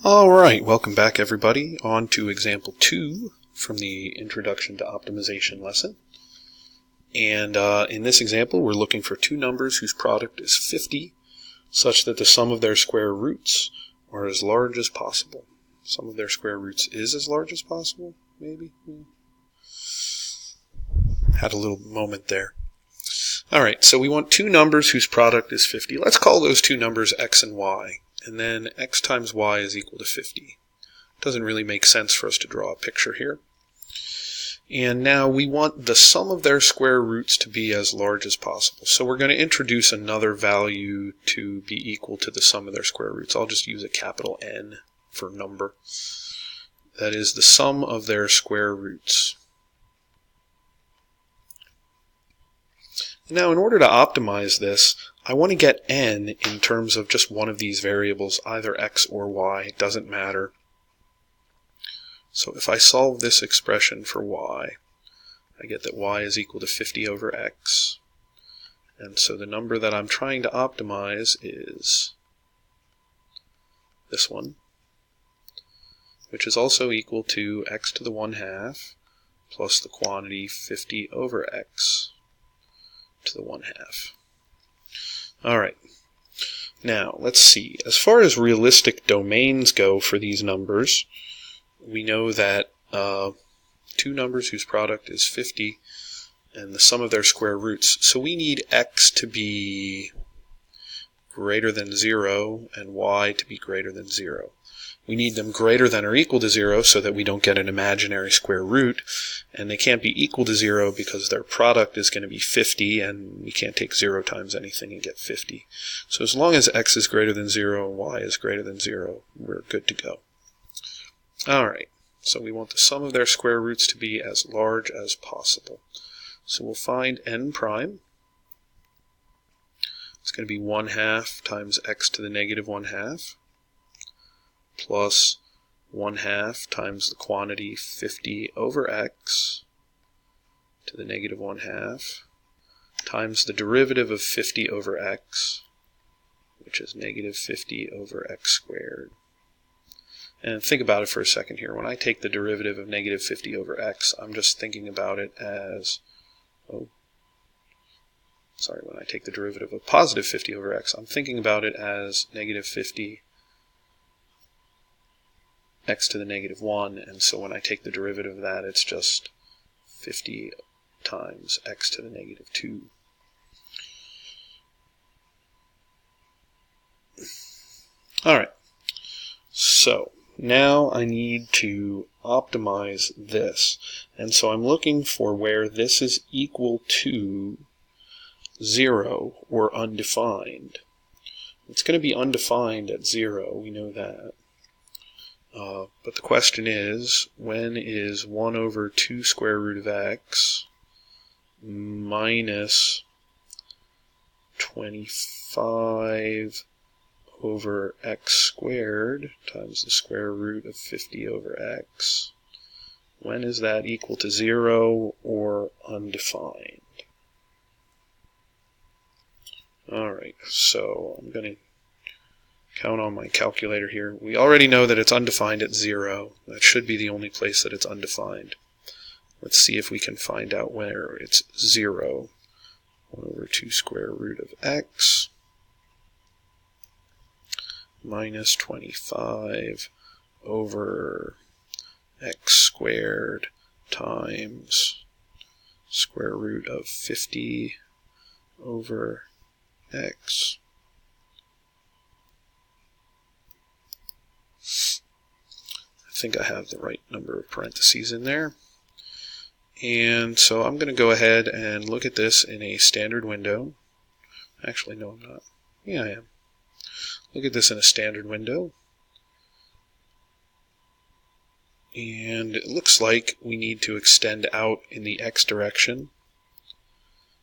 Alright, welcome back everybody. On to example 2 from the Introduction to Optimization lesson. And in this example we're looking for two numbers whose product is 50 such that the sum of their square roots are as large as possible. Sum of their square roots is as large as possible, maybe? Had a little moment there. Alright, so we want two numbers whose product is 50. Let's call those two numbers x and y. And then x times y is equal to 50. Doesn't really make sense for us to draw a picture here. And now we want the sum of their square roots to be as large as possible. So we're going to introduce another value to be equal to the sum of their square roots. I'll just use a capital N for number. That is the sum of their square roots. Now in order to optimize this, I want to get n in terms of just one of these variables, either x or y, it doesn't matter. So if I solve this expression for y, I get that y is equal to 50 over x. And so the number that I'm trying to optimize is this one, which is also equal to x to the 1/2 plus the quantity 50 over x to the 1/2. Alright, now let's see. As far as realistic domains go for these numbers, we know that two numbers whose product is 50 and the sum of their square roots. So we need x to be greater than 0 and y to be greater than 0. We need them greater than or equal to 0 so that we don't get an imaginary square root, and they can't be equal to 0 because their product is going to be 50, and we can't take 0 times anything and get 50. So as long as x is greater than 0 and y is greater than 0, we're good to go. Alright, so we want the sum of their square roots to be as large as possible. So we'll find n prime. It's going to be 1/2 times x to the negative 1/2. Plus 1/2 times the quantity 50 over x to the negative 1/2 times the derivative of 50 over x, which is negative 50 over x squared. And think about it for a second here. When I take the derivative of negative 50 over x, I'm just thinking about it as, when I take the derivative of positive 50 over x, I'm thinking about it as negative 50 x to the negative 1, and so when I take the derivative of that, it's just 50 times x to the negative 2. Alright, so now I need to optimize this, and so I'm looking for where this is equal to 0 or undefined. It's going to be undefined at 0, we know that. But the question is, when is 1 over 2 square root of x minus 25 over x squared times the square root of 50 over x, when is that equal to 0 or undefined? Alright, so I'm going to count on my calculator here. We already know that it's undefined at 0. That should be the only place that it's undefined. Let's see if we can find out where it's 0. 1 over 2 square root of x minus 25 over x squared times square root of 50 over x. I think I have the right number of parentheses in there. And so I'm going to go ahead and look at this in a standard window. Actually, no, I'm not. Yeah, I am. Look at this in a standard window. And it looks like we need to extend out in the x direction.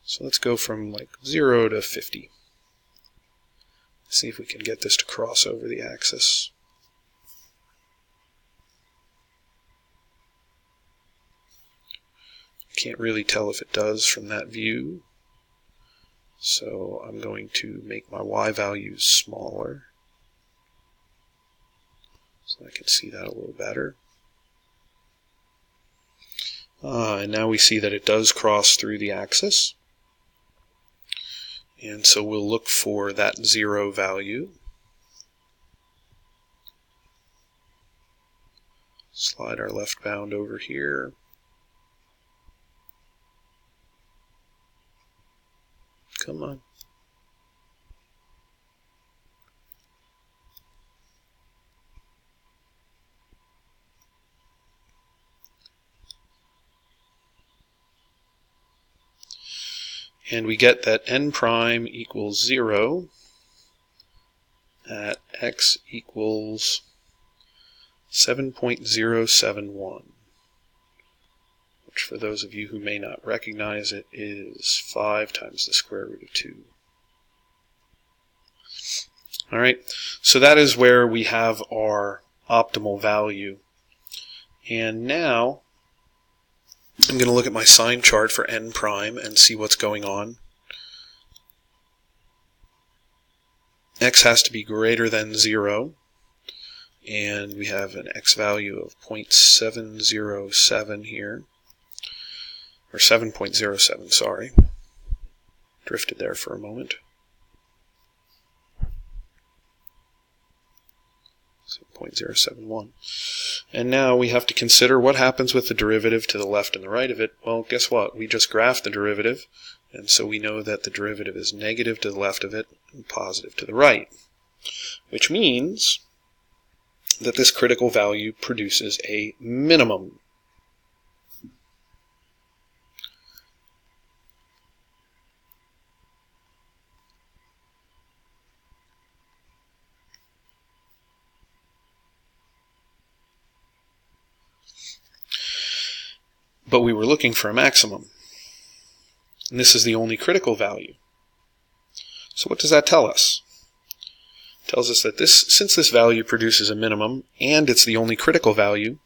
So let's go from like 0 to 50. See if we can get this to cross over the axis. Can't really tell if it does from that view, so I'm going to make my y values smaller. So I can see that a little better. And now we see that it does cross through the axis. And so we'll look for that 0 value. Slide our left bound over here. Come on. And we get that n prime equals 0 at x equals 7.071, which for those of you who may not recognize it is 5 times the square root of 2. Alright, so that is where we have our optimal value. And now I'm going to look at my sign chart for n prime and see what's going on. X has to be greater than 0, and we have an x value of 0.707 here, or 7.07, sorry. Drifted there for a moment. 0.071. And now we have to consider what happens with the derivative to the left and the right of it. Well, guess what? We just graphed the derivative, and so we know that the derivative is negative to the left of it and positive to the right, which means that this critical value produces a minimum. But we were looking for a maximum. And this is the only critical value. So what does that tell us? It tells us that since this value produces a minimum, and it's the only critical value,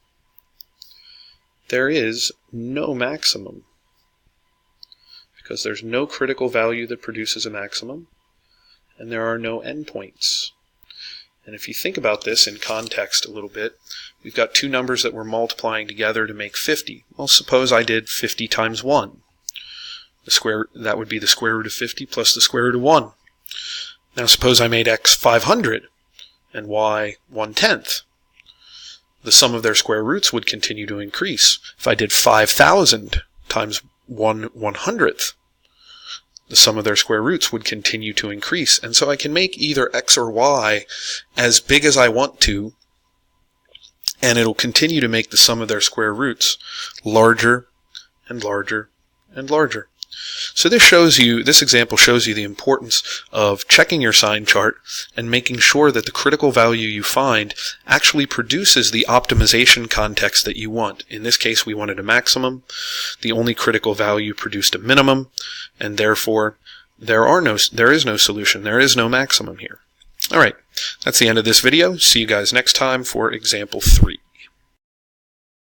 there is no maximum. Because there's no critical value that produces a maximum, and there are no endpoints. And if you think about this in context a little bit, we've got two numbers that we're multiplying together to make 50. Well, suppose I did 50 times 1. That would be the square root of 50 plus the square root of 1. Now suppose I made x 500 and y 1/10. The sum of their square roots would continue to increase. If I did 5,000 times 1/100th, the sum of their square roots would continue to increase. And so I can make either x or y as big as I want to, and it'll continue to make the sum of their square roots larger and larger and larger. So this example shows you the importance of checking your sign chart and making sure that the critical value you find actually produces the optimization context that you want. In this case, we wanted a maximum. The only critical value produced a minimum, and therefore there is no solution. There is no maximum here. All right, that's the end of this video. See you guys next time for example 3.